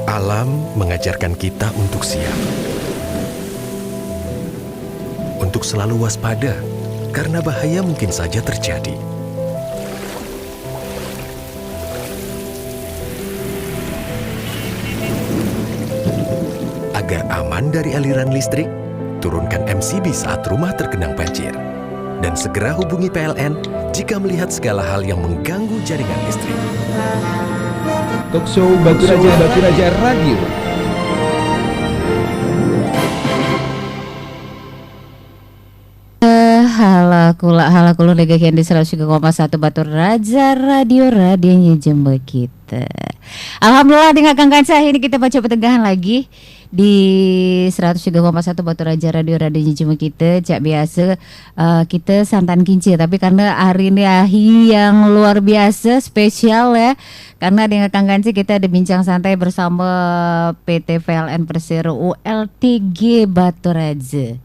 Alam mengajarkan kita untuk siap. Untuk selalu waspada, karena bahaya mungkin saja terjadi. Agar aman dari aliran listrik, turunkan MCB saat rumah tergenang banjir. Dan segera hubungi PLN jika melihat segala hal yang mengganggu jaringan listrik. Talkshow Batu Raja Radio. Halo kula degakian di 103,1 Batu Raja Radio radionya jembe kita. Alhamdulillah dengan Kang Kancah ini kita baca pertengahan lagi di 103,1 Batu Raja Radio radionya jembe kita. Cak biasa kita santan kinci, tapi karena hari ini yang luar biasa spesial ya. Karena dengan Kang Kancah kita ada bincang santai bersama PT PLN Persero ULTG Batu Raja.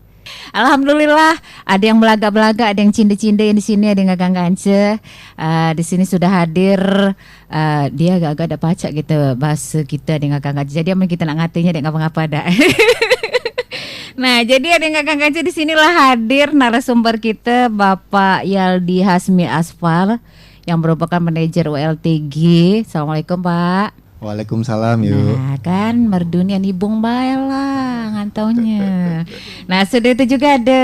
Alhamdulillah ada yang belaga-belaga, ada yang cinde-cinde di sini, ada yang Kang Kancah. Di sini sudah hadir. Dia agak-agak ada pacak gitu bahasa kita dengan Kang Kancah. Jadi aman kita nak ngatinya dia ngapa-ngapa dah. Nah, jadi ada yang Kang Kancah di sinilah hadir narasumber kita Bapak Yaldi Hasmi Asfar yang merupakan manajer ULTG. Assalamualaikum Pak. Waalaikumsalam yuk. Nah kan merdunia nibung bae lah ngantaunya. Nah sudah itu juga ada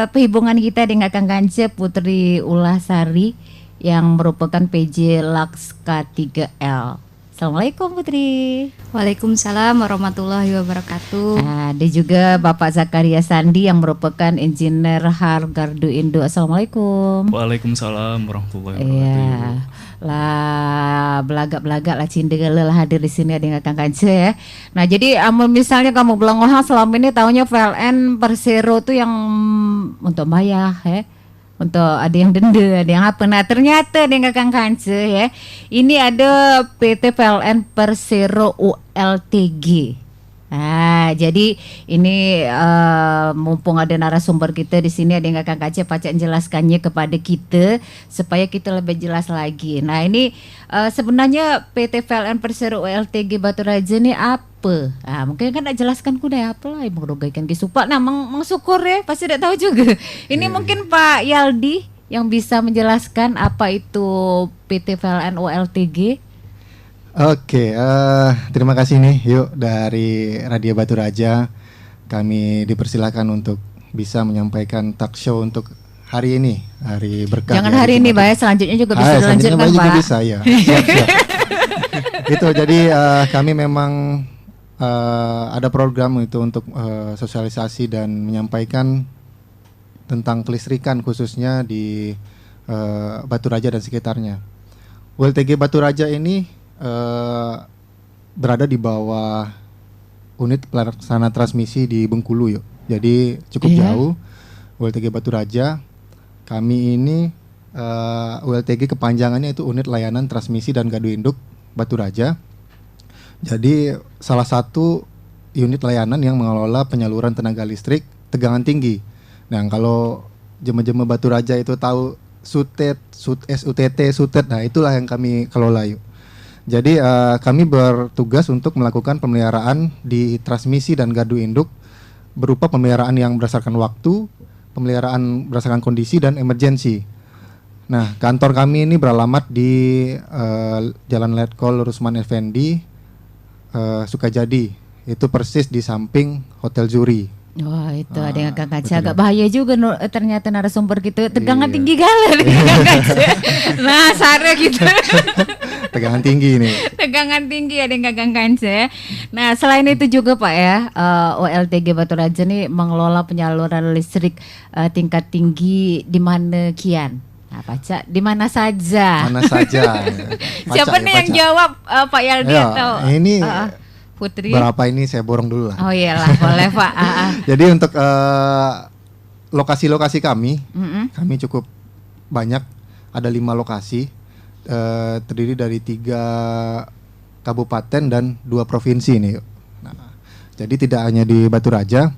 perhubungan kita dengan Kang Kancah Putri Ulasari yang merupakan PJ Lakska 3L. Assalamualaikum Putri. Waalaikumsalam warahmatullahi wabarakatuh. Nah, ada juga Bapak Zakaria Sandi yang merupakan engineer HAR Gardu Indo. Assalamualaikum. Waalaikumsalam warahmatullahi wabarakatuh. Iya. Lah belagak-belagak lah cindegala lah hadir di sini ada yang Kang Kancah ya. Nah jadi misalnya kamu bilang selama ini tahunya PLN Persero tuh yang untuk bayar ya, untuk ada yang denda, ada yang apa. Nah ternyata dengan Kang Kancah ya, ini ada PT PLN Persero ULTG. Nah, jadi ini mumpung ada narasumber kita di sini ada yang Kang Kancah pacak jelaskannya kepada kita supaya kita lebih jelas lagi. Nah, ini sebenarnya PT PLN Persero ULTG Batu Raja ini apa? Ah, mungkin kan nak jelaskan kuda apa lah ibu rogaikan ki supak. Nah, syukur ya, pasti tidak tahu juga. Ini mungkin Pak Yaldi yang bisa menjelaskan apa itu PT PLN ULTG. Oke, terima kasih nih yuk dari Radio Batu Raja. Kami dipersilakan untuk bisa menyampaikan talk show untuk hari ini, hari berkah. Jangan hari ini, Pak, selanjutnya juga bisa dilanjutkan, Pak. Juga bisa ya. Siap. Itu jadi kami memang ada program itu untuk sosialisasi dan menyampaikan tentang kelistrikan khususnya di Batu Raja dan sekitarnya. ULTG Batu Raja ini berada di bawah unit pelaksana transmisi di Bengkulu yuk. Jadi cukup jauh. ULTG Batu Raja. Kami ini ULTG kepanjangannya itu unit layanan transmisi dan gardu induk Batu Raja. Jadi salah satu unit layanan yang mengelola penyaluran tenaga listrik tegangan tinggi. Nah kalau jemaah-jemaah Batu Raja itu tahu SUTET, SUTT, nah itulah yang kami kelola yuk. Jadi kami bertugas untuk melakukan pemeliharaan di transmisi dan gardu induk berupa pemeliharaan yang berdasarkan waktu, pemeliharaan berdasarkan kondisi dan emergensi. Nah, kantor kami ini beralamat di Jalan Letkol Rusman Effendi, Sukajadi. Itu persis di samping Hotel Zuri. Wah itu ada yang Kang Kancah agak bahaya juga ternyata narasumber gitu tegangan tinggi gala nah sarah gitu tegangan tinggi nih tegangan tinggi ada yang Kang Kancah. Nah selain itu juga Pak ya ULTG Batu Raja nih mengelola penyaluran listrik tingkat tinggi di mana kian? Nah, Paca di mana saja? Mana saja? Siapa nih yang jawab Pak Yaldi atau ini? Putri. Berapa ini saya borong dulu lah. Oh iyalah boleh Pak. Jadi untuk lokasi-lokasi kami cukup banyak. Ada 5 lokasi terdiri dari 3 kabupaten dan 2 provinsi nih. Nah, jadi tidak hanya di Batu Raja,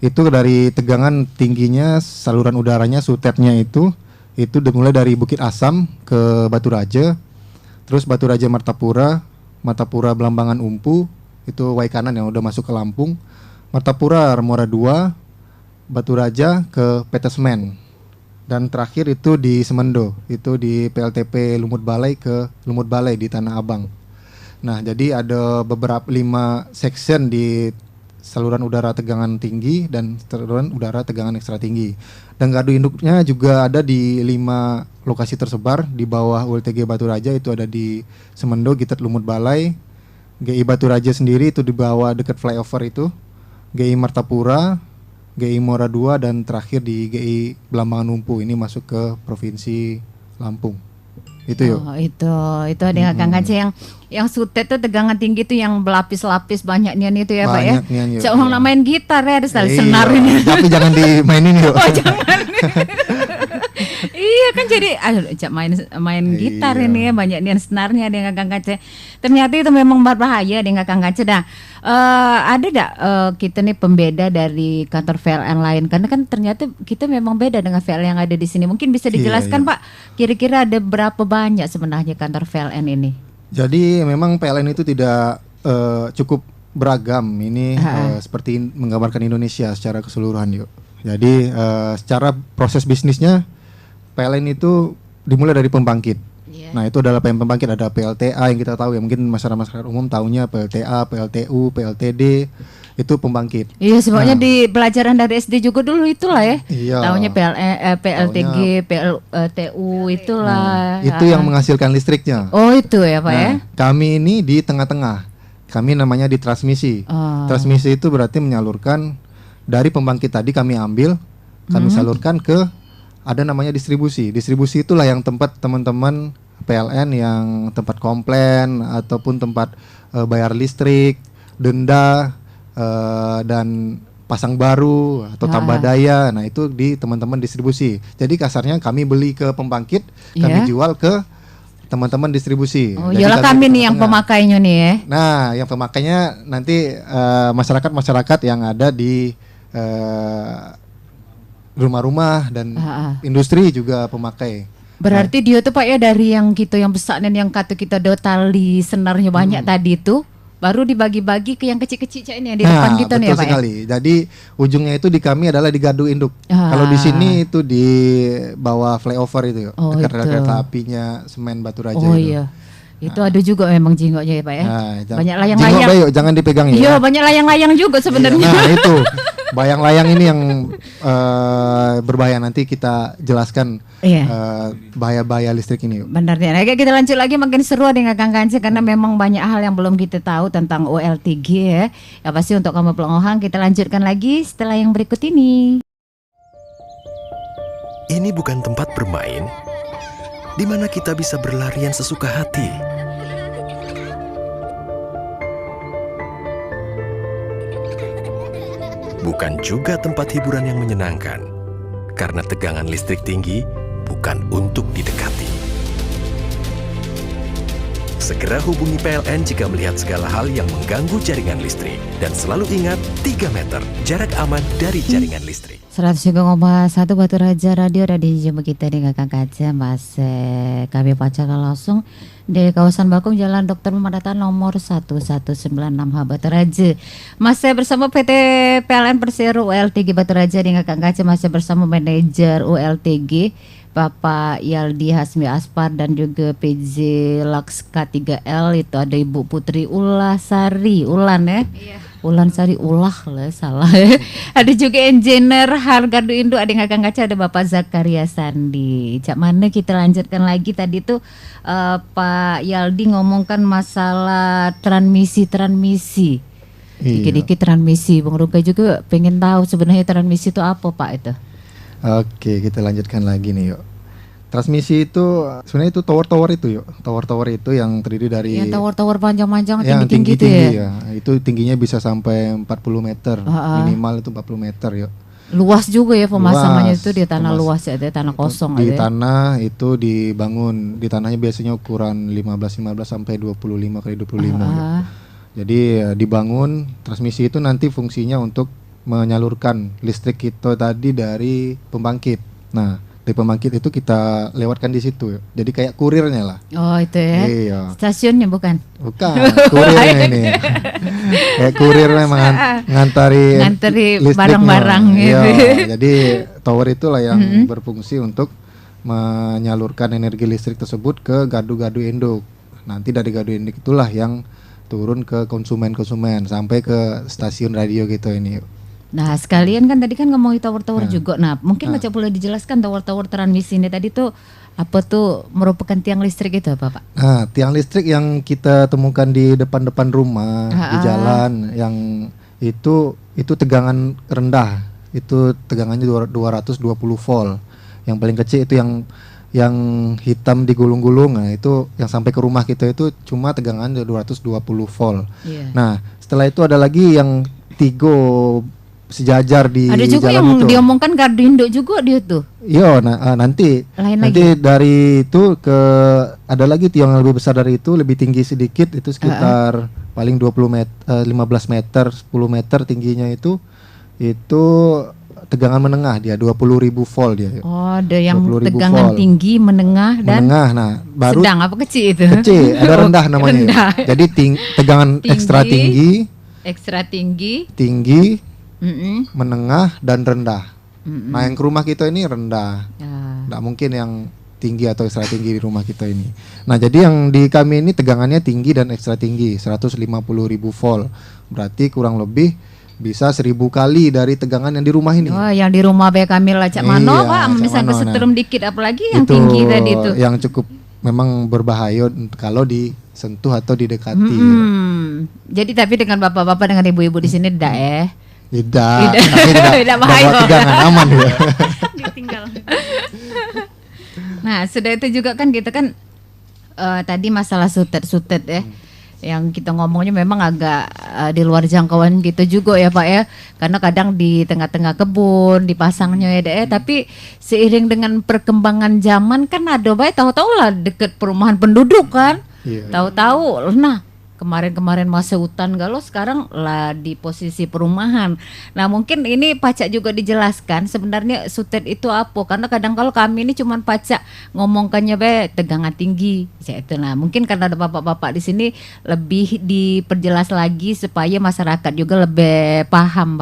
itu dari tegangan tingginya saluran udaranya SUTET-nya itu dimulai dari Bukit Asam ke Batu Raja, terus Batu Raja Martapura, Martapura Belambangan Umpu itu way kanan yang udah masuk ke Lampung. Martapura Remora 2, Batu Raja ke PT Semen. Dan terakhir itu di Semendo, itu di PLTP Lumut Balai ke Lumut Balai di Tanah Abang. Nah, jadi ada beberapa 5 section di saluran udara tegangan tinggi dan saluran udara tegangan ekstra tinggi. Dan gardu induknya juga ada di 5 lokasi tersebar di bawah ULTG Batu Raja, itu ada di Semendo, Gitet Lumut Balai. GI Batu Raja sendiri itu di bawah dekat flyover itu. GI Martapura, GI Mora 2, dan terakhir di GI Belambangan Umpu, ini masuk ke Provinsi Lampung. Itu yuk. Oh, itu ada Kang Kace yang sutet tuh tegangan tinggi tuh yang berlapis-lapis banyak nian itu ya Pak ya. Banyak nian, yuk. Cak orang main gitar ya ada sekali Iya, senar ini. tapi jangan dimainin yuk. Oh jangan. Iya kan jadi Cak main gitar Iya. ini ya, banyak nian senarnya ada Kang Kace. Ternyata itu memang berbahaya ada Kang Kace. Nah, ada enggak kita nih pembeda dari kantor VLN lain, karena kan ternyata kita memang beda dengan VLN yang ada di sini. Mungkin bisa dijelaskan Iya. Pak, kira-kira ada berapa banyak sebenarnya kantor VLN ini? Jadi memang PLN itu tidak cukup beragam. Ini seperti menggambarkan Indonesia secara keseluruhan yuk. Jadi secara proses bisnisnya PLN itu dimulai dari pembangkit. Nah, itu adalah pembangkit, ada PLTA yang kita tahu ya, mungkin masyarakat umum tahunya PLTA, PLTU, PLTD, itu pembangkit. Iya, sebabnya di pelajaran dari SD juga dulu itulah ya. Iya. Tahunya PLTG, PLTU itulah. Itu yang menghasilkan listriknya. Oh, itu ya, Pak ya. Nah, kami ini di tengah-tengah. Kami namanya di transmisi. Oh. Transmisi itu berarti menyalurkan dari pembangkit tadi kami ambil, kami salurkan ke ada namanya distribusi. Distribusi itulah yang tempat teman-teman PLN yang tempat komplain ataupun tempat bayar listrik, denda dan pasang baru atau tambah daya. Nah, itu di teman-teman distribusi. Jadi kasarnya kami beli ke pembangkit, kami jual ke teman-teman distribusi. Oh, Jadi iyalah kami nih yang pemakainya nih ya. Nah, yang pemakainya nanti masyarakat-masyarakat yang ada di rumah-rumah dan industri juga pemakai. Berarti dia tuh Pak ya dari yang gitu yang besar dan yang kata kita do tali senarnya banyak tadi itu baru dibagi-bagi ke yang kecil-kecil ini yang di depan kita nih ya betul Pak sekali. Jadi ujungnya itu di kami adalah di gardu induk. Kalau di sini itu di bawah flyover itu yuk, Oh, dekat itu. kereta apinya Semen Batu Raja Oh itu. iya. Itu ada juga memang jingoknya ya Pak ya. Nah, Banyak jingok layang-layang. Bayo, jangan dipegang ya. Iya, banyak layang-layang juga sebenarnya. Nah, itu bayang-layang ini yang berbahaya, nanti kita jelaskan bahaya-bahaya listrik ini yuk. Benar ya. Nah, kita lanjut lagi makin seru dengan Kang Kanci karena memang banyak hal yang belum kita tahu tentang OLTG ya. Ya pasti untuk kamu pelongohan kita lanjutkan lagi setelah yang berikut ini. Ini bukan tempat bermain di mana kita bisa berlarian sesuka hati. Bukan juga tempat hiburan yang menyenangkan, karena tegangan listrik tinggi bukan untuk didekati. Segera hubungi PLN jika melihat segala hal yang mengganggu jaringan listrik. Dan selalu ingat, 3 meter jarak aman dari jaringan listrik. 103,1 Batu Raja Radio jumpa kita dengan Kang Kaca. Masih kami bacakan langsung di kawasan Bakung Jalan Dr. Memadatan nomor 1196 Batu Raja. Masih bersama PT PLN Persero ULTG Batu Raja dengan Kang Kaca, masih bersama manajer ULTG Bapak Yaldi Hasmi Aspar dan juga PJ Laks K3L itu ada Ibu Putri Ulasari Ulan ya. Iya. Ulan Sari Ulah lah salah. Ada juga engineer Hargardu Indo, ada yang Kang Kaca, ada Bapak Zakaria Sandi. Cak mana kita lanjutkan lagi tadi tuh Pak Yaldi ngomongkan masalah transmisi. Dikit-dikit transmisi. Bang Ruka juga pengen tahu sebenarnya transmisi itu apa Pak itu. Oke, kita lanjutkan lagi nih yuk. Transmisi itu sebenarnya itu tower-tower itu yuk. Tower-tower itu yang terdiri dari Ya tower-tower panjang-panjang yang tinggi-tinggi itu tinggi-tinggi ya. ya. Itu tingginya bisa sampai 40 meter. Minimal itu 40 meter yuk. Luas juga ya pemasangannya Luas, itu di tanah luas ya, di tanah kosong Di aja. tanah itu dibangun, di tanahnya biasanya ukuran 15 sampai 25 kali 25 yuk. Jadi dibangun, transmisi itu nanti fungsinya untuk menyalurkan listrik kita tadi dari pembangkit. Nah, dari pembangkit itu kita lewatkan di situ. Jadi kayak kurirnya lah. Oh itu ya. Iya. Stasiunnya bukan? Bukan, kurirnya ini. Kayak kurir memang ngantari listriknya. Barang-barang Iya, gitu. jadi tower itulah yang berfungsi untuk menyalurkan energi listrik tersebut ke gardu-gardu induk. Nanti dari gardu induk itulah yang turun ke konsumen-konsumen sampai ke stasiun radio gitu ini. Nah sekalian kan tadi kan ngomongin tower-tower juga. Nah mungkin Baca boleh dijelaskan tower-tower transmisi ini tadi tuh apa tuh merupakan tiang listrik itu apa Pak? Nah, tiang listrik yang kita temukan di depan-depan rumah, di jalan yang itu tegangan rendah. Itu tegangannya 220 volt. Yang paling kecil itu yang hitam digulung-gulung. Nah, itu yang sampai ke rumah kita itu cuma tegangan 220 volt. Yeah. Nah, setelah itu ada lagi yang Tigo sejajar di ada juga jalan yang itu. diomongkan gardu induk juga dia tuh. Iya, nanti dari itu ke ada lagi tiang yang lebih besar dari itu, lebih tinggi sedikit, itu sekitar paling 20 meter, 15 meter, 10 meter tingginya itu tegangan menengah dia 20.000 volt dia. Oh, ada yang 20.000 tegangan volt. tinggi, menengah dan Nah, baru sedang apa kecil itu? kecil, ada rendah namanya. Rendah. Jadi tegangan ekstra tinggi, menengah dan rendah. Nah, yang ke rumah kita ini rendah. Nggak mungkin yang tinggi atau ekstra tinggi di rumah kita ini. Nah, jadi yang di kami ini tegangannya tinggi dan ekstra tinggi, 150.000 volt. Berarti kurang lebih bisa 1000 kali dari tegangan yang di rumah ini. Oh, yang di rumah Bae Kamil Cak Mano Pak, misalnya kesetrum dikit apalagi yang itu tinggi tadi itu. Yang cukup memang berbahaya kalau disentuh atau didekati. Jadi tapi dengan bapak-bapak dengan ibu-ibu di sini tidak Tidak. Kami Tidak bahaya. bawa tegangan aman ya. Ditinggal. Nah, sudah itu juga kan kita kan tadi masalah sutet ya. Yang kita ngomongnya memang agak di luar jangkauan gitu juga ya Pak ya. Karena kadang di tengah-tengah kebun dipasangnya ya tapi seiring dengan perkembangan zaman kan ada baik tahu-tahu lah deket perumahan penduduk kan. Iya. Tahu-tahu nah kemarin masa hutan galau sekarang lah di posisi perumahan. Nah mungkin ini Pacak juga dijelaskan sebenarnya sutet itu apa, karena kadang kalau kami ini cuman Pacak ngomongkannya tegangan tinggi itu. Nah mungkin karena ada bapak-bapak di sini lebih diperjelas lagi supaya masyarakat juga lebih paham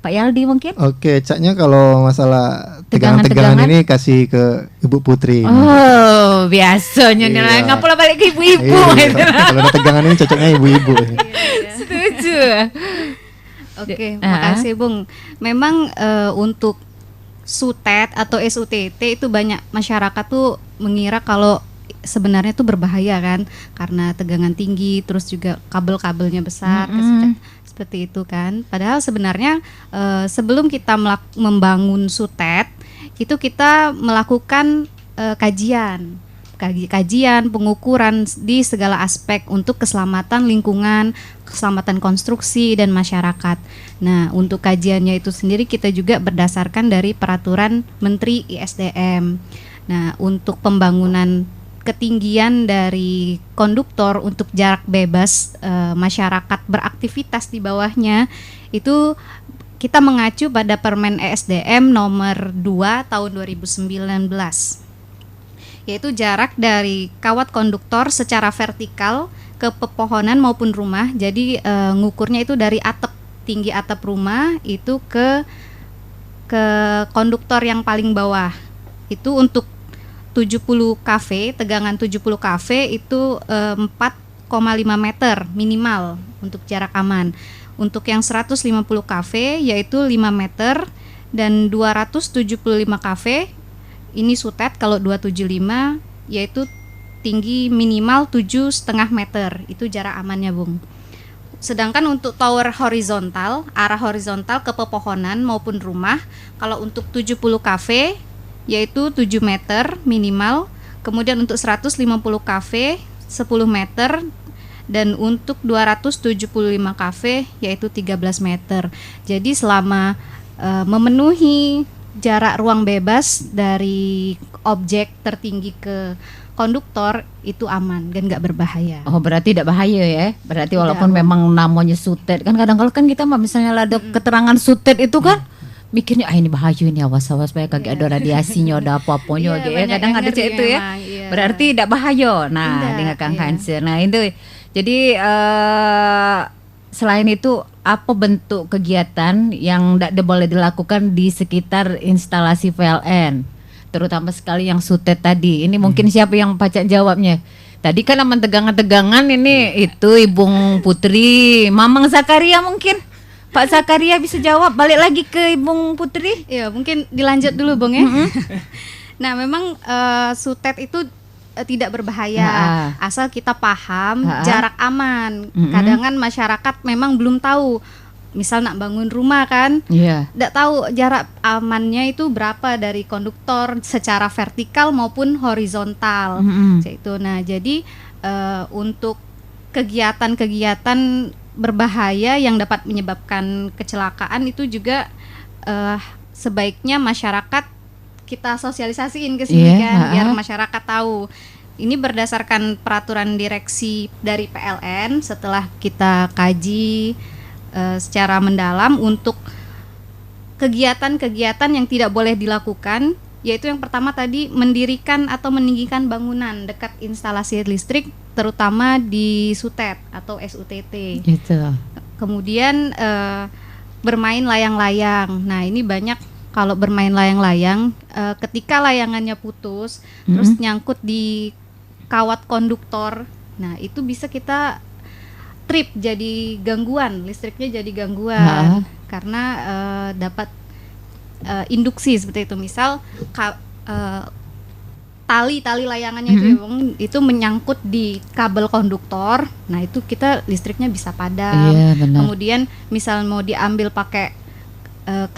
Pak Yaldi mungkin. Oke, Caknya kalau masalah tegangan-tegangan ini kasih ke Ibu Putri. Oh, biasanya Iya. ngapalah balik ke ibu-ibu. Iya. Kalau ada tegangan ini cocoknya ibu-ibu. Setuju. Oke, makasih Bung. Memang untuk sutet atau SUTT itu banyak masyarakat tuh mengira kalau sebenarnya tuh berbahaya kan, karena tegangan tinggi, terus juga kabel-kabelnya besar, seperti itu kan. Padahal sebenarnya sebelum kita membangun sutet itu kita melakukan kajian, pengukuran di segala aspek untuk keselamatan lingkungan, keselamatan konstruksi dan masyarakat. Nah, untuk kajiannya itu sendiri kita juga berdasarkan dari peraturan Menteri ISDM. Nah, untuk pembangunan ketinggian dari konduktor untuk jarak bebas masyarakat beraktivitas di bawahnya itu kita mengacu pada Permen ESDM nomor 2 tahun 2019, yaitu jarak dari kawat konduktor secara vertikal ke pepohonan maupun rumah. Jadi ngukurnya itu dari tinggi atap rumah itu ke konduktor yang paling bawah. Itu untuk 70 kV, tegangan 70 kV itu 4,5 meter minimal untuk jarak aman. Untuk yang 150 kV yaitu 5 meter dan 275 kV ini sutet. Kalau 275 yaitu tinggi minimal 7,5 meter, itu jarak amannya Bung. Sedangkan untuk tower horizontal, arah horizontal ke pepohonan maupun rumah, kalau untuk 70 kV yaitu 7 meter minimal, kemudian untuk 150 kV 10 meter, dan untuk 275 kV yaitu 13 meter. Jadi selama memenuhi jarak ruang bebas dari objek tertinggi ke konduktor itu aman dan nggak berbahaya. Oh, berarti tidak bahaya ya. Berarti walaupun memang namanya sutet kan kadang-kadang kan kita misalnya ada keterangan sutet itu kan mikirnya ini bahaya ini, awas-awas supaya kagak ada radiasinya, ada apa-apanya Iya, gitu ya. banyak Kadang yang ada ngeri itu ya. memang, iya. Berarti tidak bahaya. Nah, Tidak, dengan iya. kanker. Nah, itu. Jadi selain itu apa bentuk kegiatan yang tidak boleh dilakukan di sekitar instalasi PLN? Terutama sekali yang sutet tadi. Ini mungkin siapa yang pacak jawabnya? Tadi kan aman tegangan-tegangan ini itu Ibu Putri, Mamang Zakaria mungkin. Pak Zakaria bisa jawab, balik lagi ke Ibu Putri. Iya, mungkin dilanjut dulu Bung ya. Nah, memang sutet itu tidak berbahaya asal kita paham jarak aman. Kadang masyarakat memang belum tahu. Misal nak bangun rumah kan, tidak tahu jarak amannya itu berapa dari konduktor secara vertikal maupun horizontal. Itu. Nah, jadi untuk kegiatan-kegiatan berbahaya yang dapat menyebabkan kecelakaan itu juga sebaiknya masyarakat kita sosialisasiin ke sini kan, biar masyarakat tahu. Ini berdasarkan peraturan direksi dari PLN setelah kita kaji secara mendalam untuk kegiatan-kegiatan yang tidak boleh dilakukan, yaitu yang pertama tadi mendirikan atau meninggikan bangunan dekat instalasi listrik, terutama di SUTET atau SUTT. Gitu. Kemudian bermain layang-layang. Nah, ini banyak kalau bermain layang-layang, ketika layangannya putus, terus nyangkut di kawat konduktor. Nah, itu bisa kita trip, jadi gangguan, listriknya jadi gangguan karena dapat induksi seperti itu. Misal tali layangannya itu menyangkut di kabel konduktor. Nah, itu kita listriknya bisa padam. Kemudian misal mau diambil pakai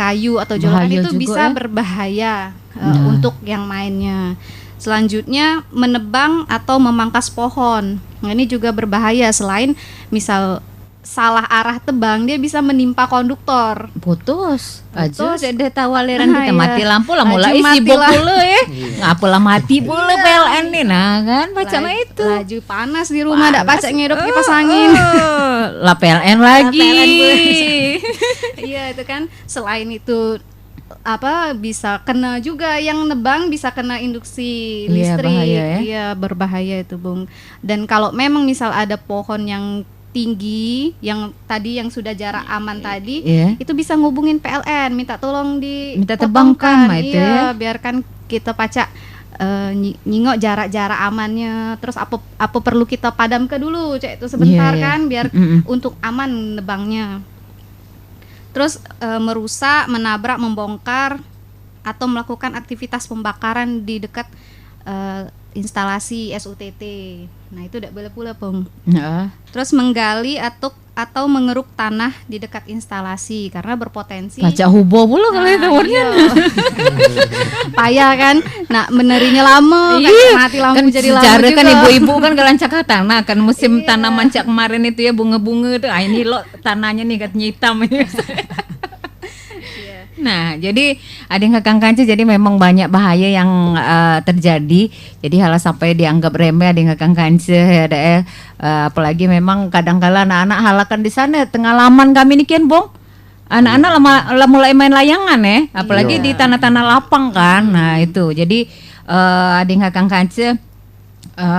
kayu atau jolokan, itu bisa berbahaya untuk yang mainnya. Selanjutnya menebang atau memangkas pohon. Nah, ini juga berbahaya. Selain misal salah arah tebang, dia bisa menimpa konduktor. Putus. Ada tahu aliran kita mati lampu lah, Laju mulai isi mati lah. pula ya. Ngapalah mati pula PLN nih. Nah kan baca mah itu. Laju panas di rumah, dak pacak ngedop kipas angin. Lah PLN lagi. Iya, itu kan. Selain itu bisa kena juga yang nebang, bisa kena induksi listrik. Bahaya ya? Iya, berbahaya itu, Bung. Dan kalau memang misal ada pohon yang tinggi, yang tadi yang sudah jarak aman tadi, itu bisa ngubungin PLN, minta tolong minta tebangkan itu ya. Biarkan kita pacak nyingok jarak-jarak amannya. Terus apa perlu kita padam ke dulu, cek itu sebentar kan, biar untuk aman nebangnya. Terus merusak, menabrak, membongkar atau melakukan aktivitas pembakaran di dekat instalasi SUTT. Nah, itu tidak boleh pula, Bung. Terus menggali atau mengeruk tanah di dekat instalasi karena berpotensi baca hubo pula kalau itu warnya. Payah kan. Nah, menerinya lama kan, mati lampu kan jadi lama secara juga. kan ibu-ibu kan gelancak tanah kan musim tanaman cak kemarin itu ya, bunga-bunga tuh. Ini lo tanahnya nih katanya hitam. Nah, jadi ada yang Kang Kanci, jadi memang banyak bahaya yang terjadi. Jadi hal sampai dianggap remeh ada yang Kang Kanci, ada apalagi memang kadang-kala anak-anak halakan di sana tengah laman kami nih Kian Bong. Anak-anak mulai main layangan ya, apalagi di tanah-tanah lapang kan. Nah, itu. Jadi ada yang Kang Kanci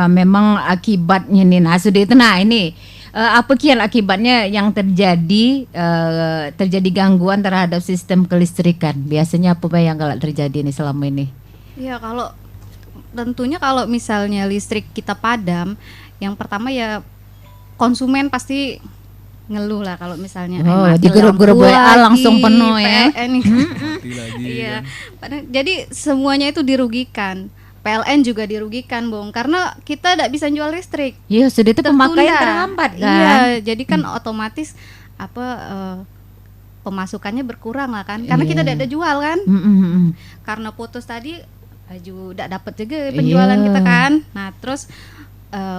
memang akibatnya nih. Nah, sudah itu. Nah, ini apa kian akibatnya yang terjadi gangguan terhadap sistem kelistrikan? Biasanya apa yang galak terjadi nih selama ini? Ya, tentunya kalau misalnya listrik kita padam, yang pertama ya konsumen pasti ngeluh lah kalau misalnya di grup-grup WA langsung penuh ya. Iya. Jadi semuanya itu dirugikan. PLN juga dirugikan, Bung, karena kita tidak bisa jual listrik. Iya, sudah itu pemakaian terhambat kan. Iya, jadi kan otomatis pemasukannya berkurang lah kan, karena kita tidak ada jual kan. Karena putus tadi, tidak dapat juga penjualan kita kan. Nah, terus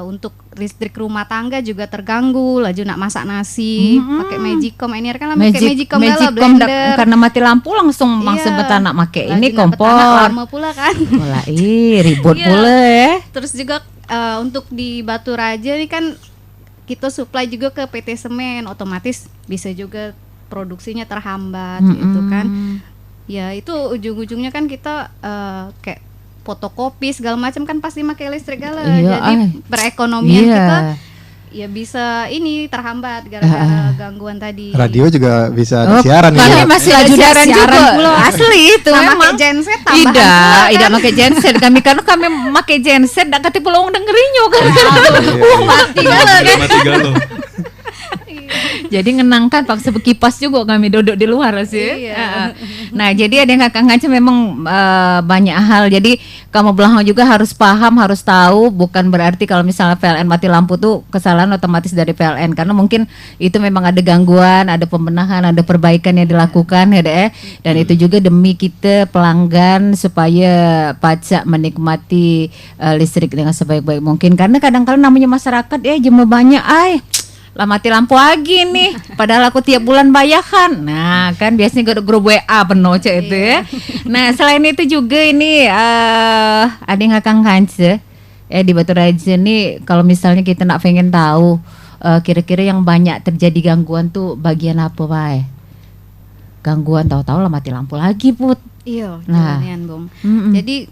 untuk listrik rumah tangga juga terganggu, laju nak masak nasi pakai Magicom, ini kan pakai Magicom blender karena mati lampu langsung betan nak pakai ini kompor lama pula kan. Mulai ribut pula ya. Terus juga untuk di Batu Raja ini kan kita supply juga ke PT Semen, otomatis bisa juga produksinya terhambat gitu kan. Ya itu ujung-ujungnya kan kita kayak fotokopi segala macam kan pasti pakai listrik gala. Iya, Jadi perekonomian Iya. kita ya bisa ini terhambat gara-gara gangguan tadi. Radio juga bisa Oh, siaran kami ya. masih Ada siaran siaran juga. pula. Asli itu Nah, memang. pakai genset tambahan Tidak, pula kan. tidak pakai genset kami karena kami pakai genset dak kati pulau dengerinyo kan. Mati Mati galau. Jadi ngenangkan paksa berkipas juga kami duduk di luar sih. Iya. Nah, jadi ada yang kakak ngaca memang banyak hal. Jadi kamu belakang juga harus paham, harus tahu. Bukan berarti kalau misalnya PLN mati lampu tuh kesalahan otomatis dari PLN. Karena mungkin itu memang ada gangguan, ada pembenahan, ada perbaikan yang dilakukan ya deh. Dan itu juga demi kita pelanggan supaya pacak menikmati listrik dengan sebaik-baik mungkin. Karena kadang-kadang namanya masyarakat ya jemur banyak lah mati lampu lagi nih padahal aku tiap bulan bayarkan. Nah kan biasanya grup WA penuh cek itu ya. Nah selain itu juga ini ada yang akan kanca di Batu Raja nih kalau misalnya kita nak pengen tahu kira-kira yang banyak terjadi gangguan tuh bagian apa Pak? Gangguan tahu-tahu lah mati lampu lagi Put. Iya, Nah. jalanan, Bung. Mm-mm. Jadi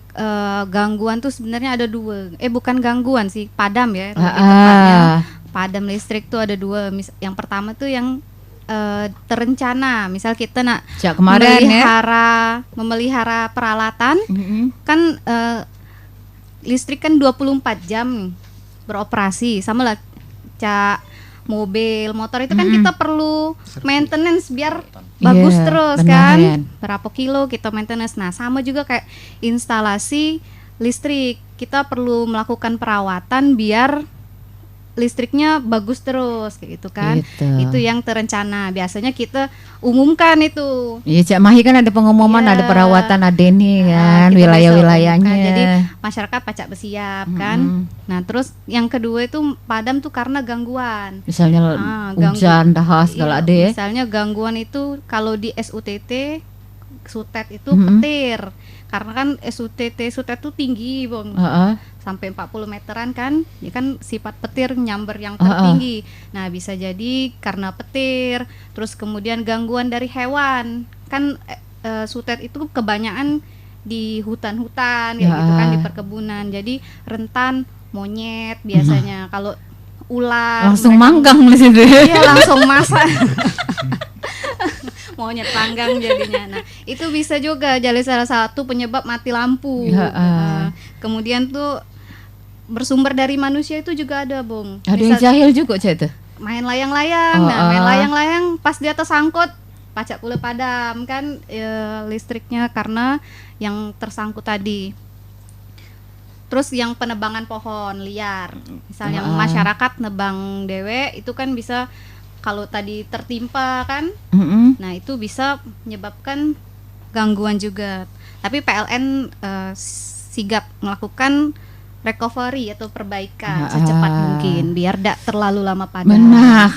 gangguan tuh sebenarnya ada dua. Bukan gangguan sih, padam ya. Lebih tepatnya. Padam listrik tuh ada dua. Yang pertama tuh yang terencana. Misal kita nak Sejak kemarin ya. memelihara peralatan, Mm-mm. kan listrik kan 24 jam nih beroperasi. Sama lah Cak mobil, motor itu kan kita perlu maintenance biar bagus Iya, terus benar, kan. Yan. Berapa kilo kita maintenance. Nah, sama juga kayak instalasi listrik. Kita perlu melakukan perawatan biar listriknya bagus terus kayak gitu kan. Gitu. Itu yang terencana. Biasanya kita umumkan itu. Iya Cak Mahi kan ada pengumuman, Iya. ada perawatan ada ini kan, Kita bisa wilayah-wilayahnya. umumkan. Jadi masyarakat pacak bersiap kan. Mm-mm. Nah, terus yang kedua itu padam tuh karena gangguan. Misalnya hujan, dahas segala Iya, ada ya. Misalnya gangguan itu kalau di SUTT sutet itu Mm-mm. petir. Karena kan sutet tuh tinggi, Bang. Heeh. Sampai 40 meteran kan. Ya kan sifat petir nyamber yang tertinggi. Nah, bisa jadi karena petir, terus kemudian gangguan dari hewan. Kan sutet itu kebanyakan di hutan-hutan ya gitu kan, di perkebunan. Jadi rentan monyet biasanya. Kalau ular Langsung mereka- manggang di situ. Iya, langsung masak. Monyet panggang jadinya. Nah, itu bisa juga jadi salah satu penyebab mati lampu. Ya, Kemudian tuh bersumber dari manusia itu juga ada, Bung. Ada yang jahil juga Cak itu. Main layang-layang. Nah, main layang-layang pas dia tersangkut pacak pula padam kan listriknya karena yang tersangkut tadi. Terus yang penebangan pohon liar. Misalnya masyarakat nebang dewe itu kan bisa kalau tadi tertimpa kan. Mm-mm. Nah, itu bisa menyebabkan gangguan juga. Tapi PLN sigap melakukan recovery atau perbaikan secepat mungkin biar tidak terlalu lama padam. Benar,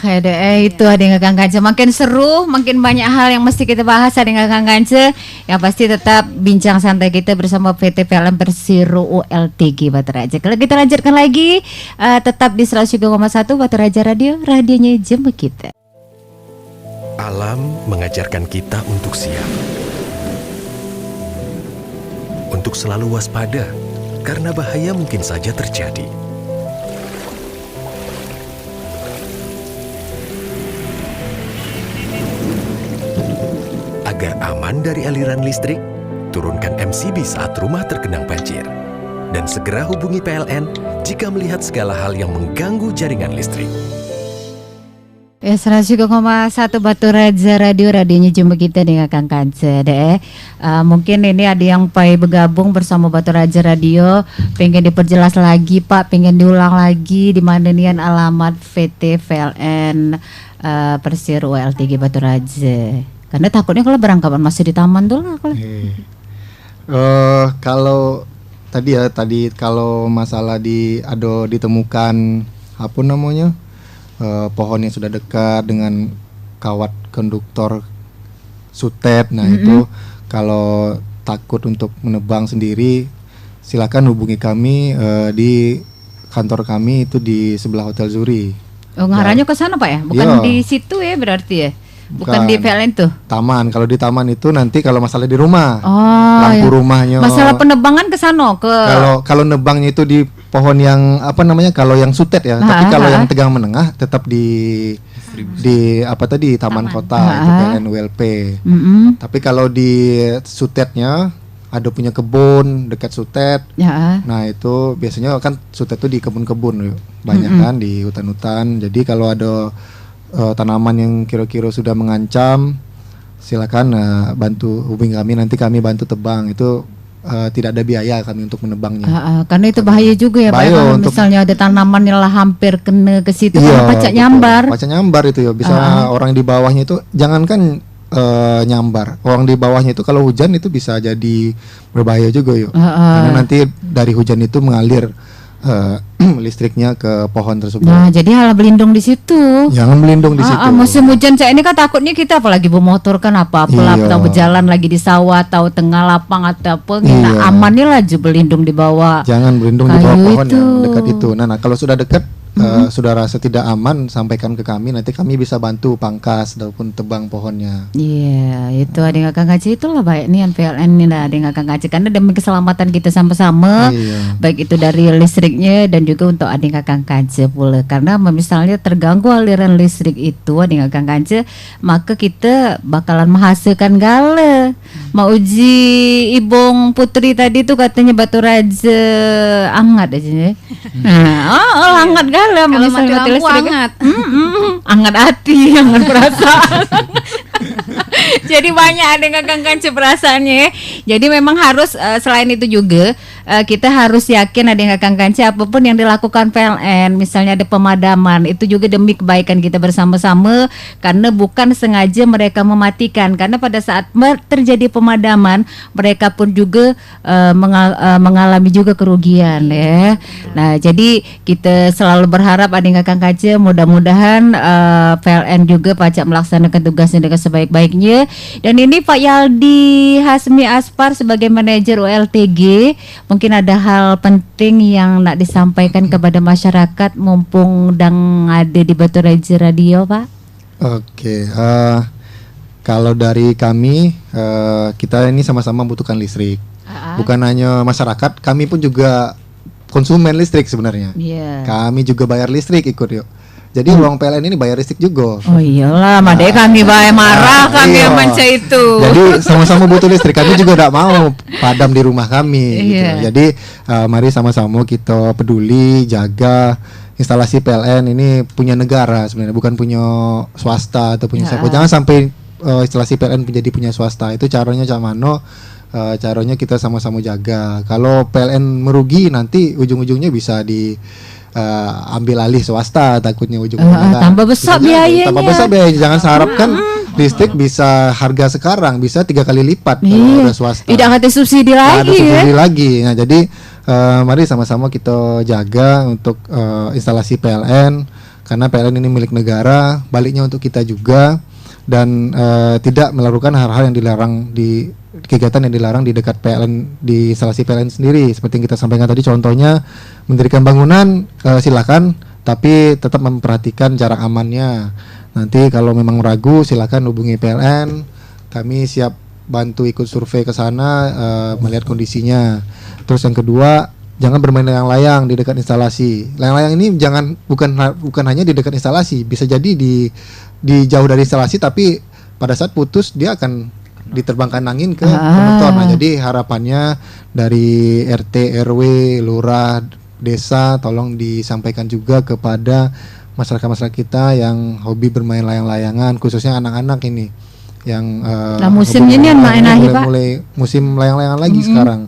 itu ada yang akan kanca. Makin seru, makin banyak hal yang mesti kita bahas ada yang akan kanca. Yang pasti tetap bincang santai kita bersama PT PLN Persero ULTG Batu Raja. Kalau kita lanjutkan lagi, tetap di 103,1 Batu Raja Radio, radionya jemput kita. Alam mengajarkan kita untuk siap, untuk selalu waspada, karena bahaya mungkin saja terjadi. Agar aman dari aliran listrik, turunkan MCB saat rumah tergenang banjir. Dan segera hubungi PLN jika melihat segala hal yang mengganggu jaringan listrik. Ya 103,1 Batu Raja Radio, radionya jumpa kita dengan Kang Kanca deh. Mungkin ini ada yang pai bergabung bersama Batu Raja Radio, pengen diperjelas lagi Pak, pengen diulang lagi di mana nian alamat PT PLN Persero ULTG Batu Raja. Karena takutnya kalau berangkapan masih di taman tuh lah kalau. Kalau tadi kalau masalah ditemukan apa namanya? Pohon yang sudah dekat dengan kawat konduktor sutet. Nah, itu kalau takut untuk menebang sendiri silakan hubungi kami di kantor kami itu di sebelah Hotel Zuri. Oh, ngarahnya ke sana Pak ya? Bukan Iya. di situ ya berarti ya? Bukan di PLN tuh. Taman. Kalau di taman itu nanti kalau masalah di rumah. Oh, Lampu ya. rumahnya. Masalah penebangan ke sana ke. Kalau nebangnya itu di pohon yang apa namanya? Kalau yang sutet ya. Tapi kalau yang tegang menengah tetap di taman kota itu PLN WLP. Tapi kalau di sutetnya ada punya kebun dekat sutet. Ya. Nah itu biasanya kan sutet itu di kebun-kebun banyak kan di hutan-hutan. Jadi kalau ada tanaman yang kira-kira sudah mengancam, silakan bantu hubungi kami, nanti kami bantu tebang. Itu tidak ada biaya kami untuk menebangnya. Karena itu bahaya juga ya Pak. Bahaya Kalau untuk- misalnya ada tanaman yang lah hampir kena ke situ, Iya, kan pacak betul. nyambar. Pacak nyambar itu ya. Bisa orang di bawahnya itu jangankan nyambar. Orang di bawahnya itu kalau hujan itu bisa jadi berbahaya juga yuk. Karena nanti dari hujan itu mengalir listriknya ke pohon tersebut. Nah, jadi halah berlindung di situ. Jangan melindung di situ. Musim hujan saya ini kan takutnya kita apalagi bermotor kan apa-apa lah, Iya. atau berjalan lagi di sawah atau tengah lapang atau apa, Iya. nah, amannya lah je berlindung di bawah. Jangan berlindung di bawah Kayu pohon itu. yang dekat itu. Nah, kalau sudah dekat, sudah rasa tidak aman, sampaikan ke kami. Nanti kami bisa bantu pangkas ataupun tebang pohonnya. Iya, itu ada yang akan ngaji itulah baik nih yang PLN ini lah, ada yang akan ngaji karena demi keselamatan kita sama-sama. Iya. Baik itu dari listriknya dan juga untuk ada yang akan ngaji pula. Karena misalnya terganggu aliran listrik itu ada yang akan ngaji, maka kita bakalan menghasilkan gala. Mau uji Ibong Putri tadi tuh katanya batu raja hangat aja ya. Nah, hangat gala Kalau mati misalnya lampu hangat. hangat hati, hangat perasaan. Jadi banyak ada yang akan kanci perasaannya. Jadi memang harus selain itu juga kita harus yakin ada yang akan kanci apapun yang dilakukan PLN, misalnya ada pemadaman, itu juga demi kebaikan kita bersama-sama karena bukan sengaja mereka mematikan. Karena pada saat terjadi pemadaman mereka pun juga mengalami juga kerugian ya. Nah, jadi kita selalu berharap ada yang akan kaca, mudah-mudahan PLN juga pajak melaksanakan tugasnya dengan sebaik-baiknya. Dan ini Pak Yaldi Hasmi Aspar sebagai manajer ULTG, mungkin ada hal penting yang nak disampaikan kepada masyarakat mumpung dan ada di Batu Raja Radio, Pak. Oke, kalau dari kami, kita ini sama-sama membutuhkan listrik. Bukan hanya masyarakat, kami pun juga konsumen listrik sebenarnya. Iya. Kami juga bayar listrik ikut yuk. Jadi ruang PLN ini bayar listrik juga. Oh iyalah, madai kami bae marah kami Iya. yang manca itu. Jadi sama-sama butuh listrik. Kami juga tidak mau padam di rumah kami. Gitu. Iya. Jadi mari sama-sama kita peduli, jaga instalasi PLN ini punya negara sebenarnya, bukan punya swasta atau punya siapa. Jangan sampai instalasi PLN menjadi punya swasta. Itu caranya Camano. Caranya kita sama-sama jaga. Kalau PLN merugi nanti ujung-ujungnya bisa ambil alih swasta, takutnya ujung-ujungnya tambah besar biayanya. Tambah besar biayanya. Jangan seharapkan listrik bisa harga sekarang, bisa 3 kali lipat kalau Iya. ada swasta. Tidak ada subsidi Nggak lagi ada subsidi ya. lagi. Nah, jadi mari sama-sama kita jaga untuk instalasi PLN karena PLN ini milik negara, baliknya untuk kita juga, dan tidak melakukan hal-hal yang dilarang di kegiatan yang dilarang di dekat PLN, di instalasi PLN sendiri. Seperti yang kita sampaikan tadi, contohnya mendirikan bangunan silakan, tapi tetap memperhatikan jarak amannya. Nanti kalau memang ragu silakan hubungi PLN, kami siap bantu ikut survei ke sana, melihat kondisinya. Terus yang kedua, jangan bermain layang-layang di dekat instalasi. Layang-layang ini bukan hanya di dekat instalasi, bisa jadi di jauh dari instalasi, tapi pada saat putus dia akan diterbangkan angin ke penonton. Nah, jadi harapannya dari RT, RW, lurah, desa tolong disampaikan juga kepada masyarakat kita yang hobi bermain layang-layangan, khususnya anak-anak ini yang Nah, musimnya ini main lagi, Pak. mulai musim layang-layangan lagi sekarang.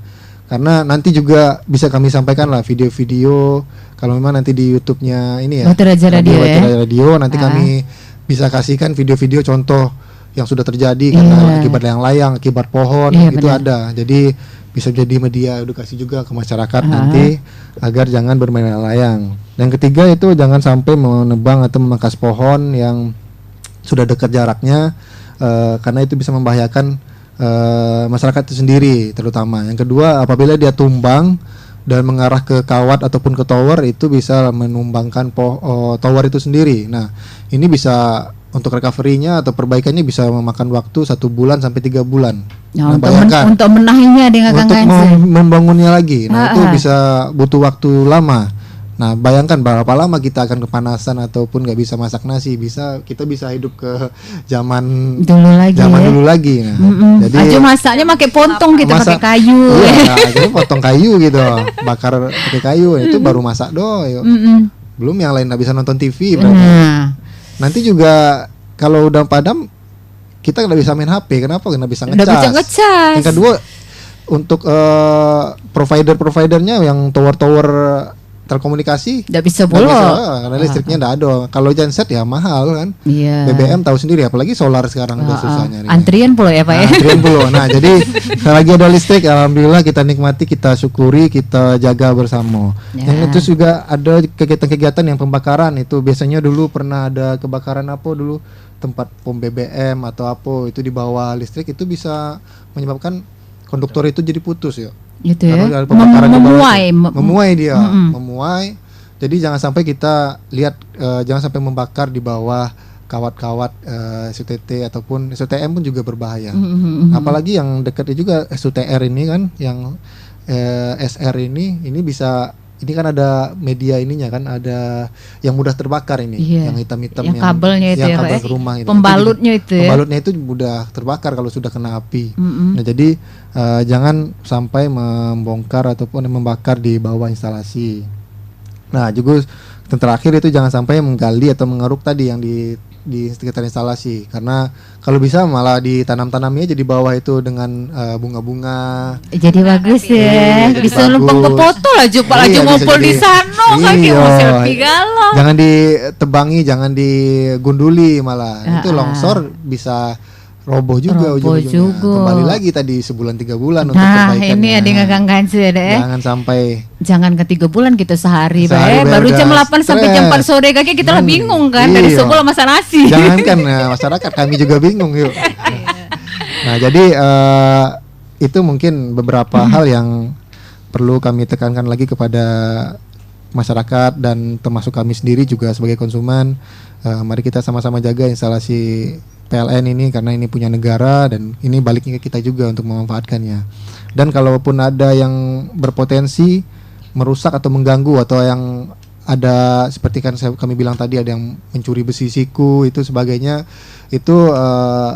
Karena nanti juga bisa kami sampaikan lah video-video kalau memang nanti di YouTube-nya ini ya. Batu Raja Radio Batu ya. Raja Radio nanti kami bisa kasihkan video-video contoh yang sudah terjadi karena akibat layang-layang, akibat pohon itu benar. ada. Jadi bisa jadi media edukasi juga ke masyarakat nanti agar jangan bermain layang. Dan ketiga itu jangan sampai menebang atau memangkas pohon yang sudah dekat jaraknya, karena itu bisa membahayakan masyarakat itu sendiri terutama. Yang kedua, apabila dia tumbang dan mengarah ke kawat ataupun ke tower, itu bisa menumbangkan tower itu sendiri. Nah, ini bisa untuk recovery-nya atau perbaikannya bisa memakan waktu 1 bulan sampai 3 bulan. Ya, Nah, untuk bayangkan untuk menahinya dengan untuk kanker. membangunnya lagi. Nah, itu Ah. bisa butuh waktu lama. Nah, bayangkan berapa lama kita akan kepanasan ataupun nggak bisa masak nasi. Kita bisa hidup ke zaman Dulu lagi. zaman ya. dulu lagi. Nah, jadi Aja masaknya pakai pontong kita masak- pakai kayu. Iya, jadi potong kayu gitu, bakar pakai kayu itu baru masak doang. Yuk. Mm-mm. Belum yang lain nggak bisa nonton TV. Berarti. Nah, Nanti juga kalau udah padam kita nggak bisa main HP. Kenapa? Nggak bisa udah bisa ngecas. ngecas. Yang kedua untuk providernya yang tower telekomunikasi Udah bisa nggak bolong. bisa, karena listriknya nggak ada. Kalau genset ya mahal kan. Iya. BBM tahu sendiri, apalagi solar sekarang udah susah nyari. Antrian pula ya Pak ya. Antrian dulu. Nah, jadi selagi ada listrik, alhamdulillah kita nikmati, kita syukuri, kita jaga bersama. Ya. Yang itu juga ada kegiatan-kegiatan yang pembakaran itu biasanya dulu pernah ada kebakaran apa dulu tempat pom BBM atau apa itu di bawah listrik itu bisa menyebabkan konduktor itu jadi putus ya. Gitu ya. Karena ada pembakaran di bawah Memuai. itu. Memuai dia, Mm-mm. memuai. Jadi jangan sampai kita lihat jangan sampai membakar di bawah kawat-kawat SUTT ataupun SUTM pun juga berbahaya. Apalagi yang dekatnya juga SUTR ini kan, yang SR ini bisa, ini kan ada media ininya kan, ada yang mudah terbakar ini, Iya. yang hitam-hitam Yang kabelnya itu yang ya, Pak kabel ya? ke rumah itu. Pembalutnya itu ya. Pembalutnya itu mudah terbakar kalau sudah kena api. Mm-mm. Nah, jadi jangan sampai membongkar ataupun membakar di bawah instalasi. Nah, juga yang terakhir itu jangan sampai menggali atau mengeruk tadi yang di sekitar instalasi, karena kalau bisa malah ditanam-tanamnya aja di bawah itu dengan bunga-bunga. Jadi bagus Iya, ya. jadi Bisa bagus. numpang ke foto lah Pak lagi Iya, bisa ngumpul di jadi- sana kaki Iya. mau selfie galau. Jangan ditebangi, jangan digunduli, malah itu longsor bisa roboh juga Roboh ujung-ujungnya. juga. Kembali lagi tadi sebulan 3 bulan untuk Nah, perbaikannya. ini ada yang Kang Kanse deh. Jangan sampai Jangan ke 3 bulan kita sehari, Sehari baru udah jam 8 sampai jam 4 stres. sore kaki kita lah bingung kan dari Iya. subuh lah masak nasi. jangankan masyarakat, kami juga bingung yuk. Nah, jadi itu mungkin beberapa hal yang perlu kami tekankan lagi kepada masyarakat dan termasuk kami sendiri juga sebagai konsumen. Mari kita sama-sama jaga instalasi PLN ini, karena ini punya negara dan ini baliknya ke kita juga untuk memanfaatkannya. Dan kalaupun ada yang berpotensi merusak atau mengganggu, atau yang ada seperti kan kami bilang tadi, ada yang mencuri besi siku itu sebagainya, itu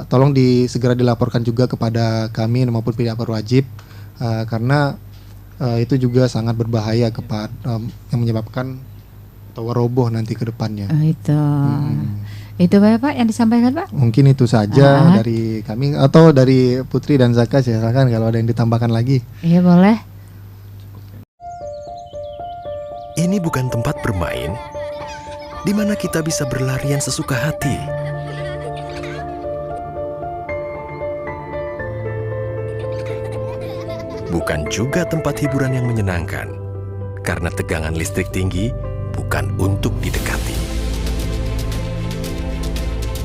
tolong segera dilaporkan juga kepada kami maupun pihak berwajib, karena itu juga sangat berbahaya kepada yang menyebabkan tower roboh nanti ke depannya. Itu Pak yang disampaikan Pak. Mungkin itu saja dari kami, atau dari Putri dan Zaka, silakan kalau ada yang ditambahkan lagi. Iya boleh. Ini bukan tempat bermain di mana kita bisa berlarian sesuka hati. Bukan juga tempat hiburan yang menyenangkan, karena tegangan listrik tinggi bukan untuk didekati.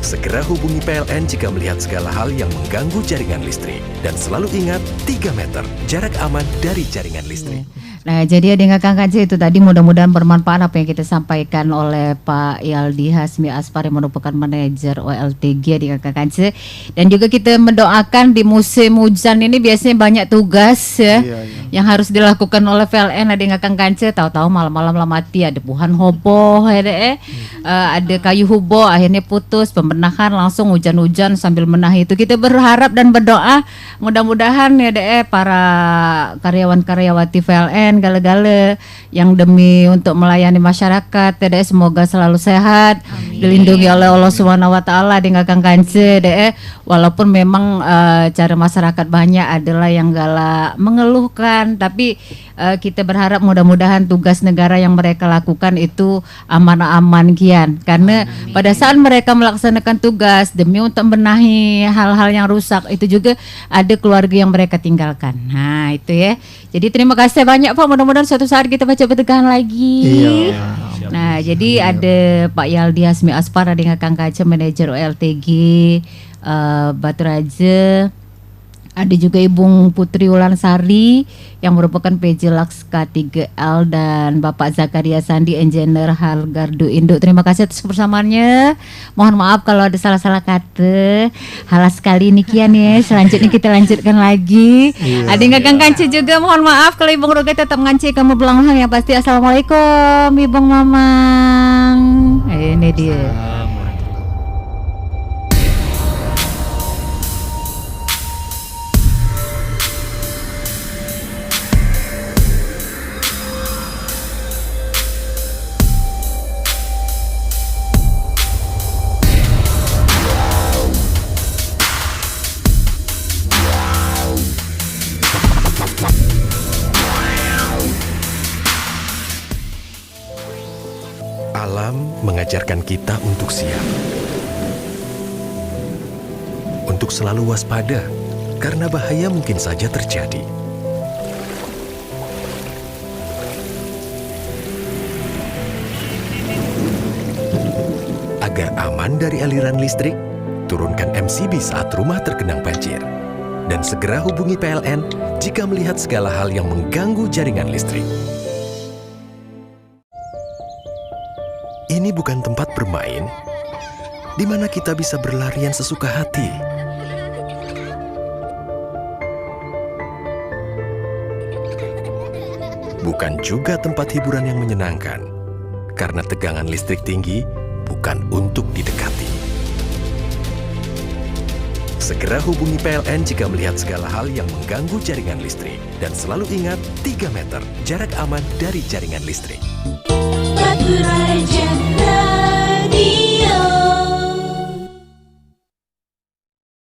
Segera hubungi PLN jika melihat segala hal yang mengganggu jaringan listrik. Dan selalu ingat, 3 meter jarak aman dari jaringan listrik. Nah, jadi ada Kang Kanse itu tadi, mudah-mudahan bermanfaat apa yang kita sampaikan oleh Pak Yaldi Hasmi Aspar yang merupakan manajer OLTG di Kang Kanse. Dan juga kita mendoakan di musim hujan ini biasanya banyak tugas ya, yang harus dilakukan oleh PLN. Ada Kang Kanse, tahu-tahu malam-malam lah mati, ada buhan hoboh ya ada kayu hubo akhirnya putus, pembenahan langsung hujan-hujan sambil menahi itu. Kita berharap dan berdoa mudah-mudahan ya para karyawan-karyawati PLN gale-gale yang demi untuk melayani masyarakat semoga selalu sehat, dilindungi oleh Allah Subhanahu wa taala dengan Kang Kanse walaupun memang cara masyarakat banyak adalah yang galak mengeluhkan, tapi kita berharap mudah-mudahan tugas negara yang mereka lakukan itu aman-aman kian, karena pada saat mereka melaksanakan tugas demi untuk membenahi hal-hal yang rusak, itu juga ada keluarga yang mereka tinggalkan. Nah itu ya, jadi terima kasih banyak Pak, mudah-mudahan suatu saat kita baca petegahan lagi. Iya. Nah jadi ada Pak Yaldi Hasmi Aspar dengan Kang Kaca, manajer OLTG Batu Raja. Ada juga Ibu Putri Wulansari yang merupakan PJ Lakska 3L dan Bapak Zakaria Sandi Engineer Hargardu Induk. Terima kasih atas kebersamaannya. Mohon maaf kalau ada salah-salah kata. Halas sekali ini kian ya. Selanjutnya kita lanjutkan lagi. Ada yang Kakang Kanci juga, mohon maaf kalau Ibu Roga tetap nganci kamu belanghang yang pasti. Assalamualaikum Ibu Mamang. Ini dia. Alam mengajarkan kita untuk siap, untuk selalu waspada, karena bahaya mungkin saja terjadi. Agar aman dari aliran listrik, turunkan MCB saat rumah tergenang banjir. Dan segera hubungi PLN jika melihat segala hal yang mengganggu jaringan listrik. Ini bukan tempat bermain, di mana kita bisa berlarian sesuka hati. Bukan juga tempat hiburan yang menyenangkan, karena tegangan listrik tinggi bukan untuk didekati. Segera hubungi PLN jika melihat segala hal yang mengganggu jaringan listrik. Dan selalu ingat, 3 meter jarak aman dari jaringan listrik. Batu Raja.